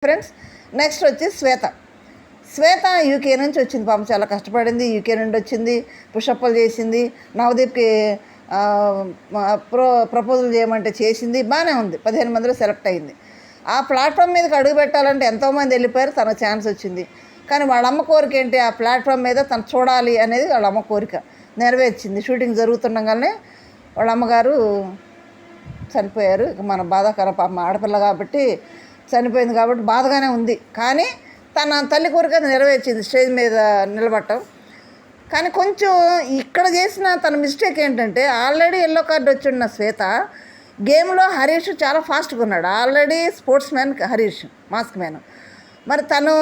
Friends, next వచ్చి శ్వేత UK నుంచి వచ్చింది. పాపం చాలా కష్టపడింది. యూకే నుండి వచ్చింది, పుషప్పులు చేసింది, నవదీప్కి ప్రపోజల్ చేయమంటే చేసింది, బాగానే ఉంది. 15 మందిలో సెలెక్ట్ అయింది. ఆ ప్లాట్ఫామ్ మీదకి అడుగు పెట్టాలంటే ఎంతోమంది వెళ్ళిపోయారు. తనకు ఛాన్స్ వచ్చింది. కానీ వాళ్ళ అమ్మ కోరిక ఏంటి? ఆ ప్లాట్ఫామ్ మీద తను చూడాలి అనేది వాళ్ళ అమ్మ కోరిక నెరవేర్చింది. షూటింగ్ జరుగుతుండగానే వాళ్ళ అమ్మగారు చనిపోయారు. మన బాధాకర పాపం ఆడపిల్ల కాబట్టి చనిపోయింది కాబట్టి బాధగానే ఉంది. కానీ తన తల్లి కోరిక నెరవేర్చింది స్టేజ్ మీద నిలబడటం. కానీ కొంచెం ఇక్కడ చేసిన తన మిస్టేక్ ఏంటంటే, ఆల్రెడీ ఎల్లో కార్డు వచ్చిన శ్వేత గేమ్లో హరీష్ చాలా ఫాస్ట్గా ఉన్నాడు. Already sports man Harish, mask man. మరి తను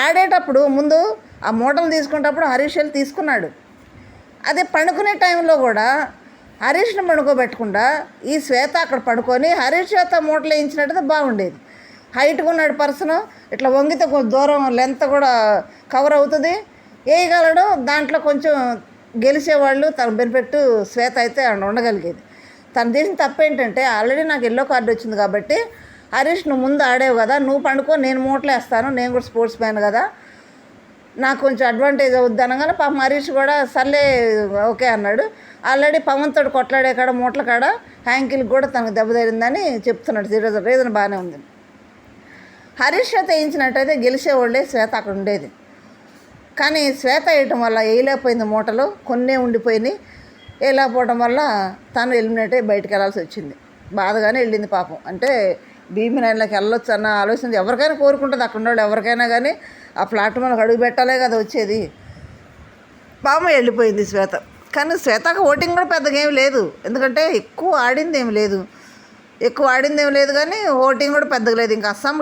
ఆడేటప్పుడు ముందు ఆ మూటలు తీసుకునేటప్పుడు హరీష్ వెళ్ళి తీసుకున్నాడు. అదే పండుకునే టైంలో కూడా హరీష్ని పడుకోబెట్టకుండా ఈ శ్వేత అక్కడ పడుకొని హరీష్ చేత మూటలు వేయించినట్టయితే బాగుండేది. హైట్గా ఉన్నాడు పర్సన్, ఇట్లా వంగితే కొంచెం దూరం లెంత్ కూడా కవర్ అవుతుంది, వేయగలడు. దాంట్లో కొంచెం గెలిచేవాళ్ళు తన బెనిఫిట్ శ్వేత అయితే ఉండగలిగేది. తను చేసిన తప్పు ఏంటంటే, ఆల్రెడీ నాకు ఎల్లో కార్డు వచ్చింది కాబట్టి హరీష్ నువ్వు ముందు ఆడేవు కదా, నువ్వు పండుకో, నేను మూటలు వేస్తాను, నేను కూడా స్పోర్ట్స్ మ్యాన్ కదా, నాకు కొంచెం అడ్వాంటేజ్ అవుద్ది అనగానే పాపం హరీష్ కూడా సర్లే ఓకే అన్నాడు. ఆల్రెడీ పవన్తోడు కొట్లాడే కాడ మూటల కాడ హ్యాంకిల్కి కూడా తనకు దెబ్బ తగిలిందని చెప్తున్నాడు. రీజన్ బాగానే ఉంది. హరీష్ చేత వేయించినట్టయితే గెలిచేవాళ్ళే శ్వేత అక్కడ ఉండేది. కానీ శ్వేత వేయటం వల్ల వేయలేకపోయింది. మూటలు కొన్నే ఉండిపోయినాయి. వేయలేకపోవడం వల్ల తను ఎలిమినేట్ అయ్యి బయటకు వెళ్ళాల్సి వచ్చింది. బాధగానే వెళ్ళింది పాపం. అంటే భీమినాయనలోకి వెళ్ళొచ్చు అన్న ఆలోచన ఎవరికైనా కోరుకుంటుంది. అక్కడ ఉండేవాళ్ళు ఎవరికైనా కానీ ఆ ప్లాట్ఫామ్కి అడుగు పెట్టాలే కదా వచ్చేది. పాపం వెళ్ళిపోయింది శ్వేత. కానీ శ్వేతకు ఓటింగ్ కూడా పెద్దగా ఏమి లేదు, ఎందుకంటే ఎక్కువ ఆడింది ఏమి లేదు కానీ ఓటింగ్ కూడా పెద్దగా లేదు. ఇంకా అస్సాం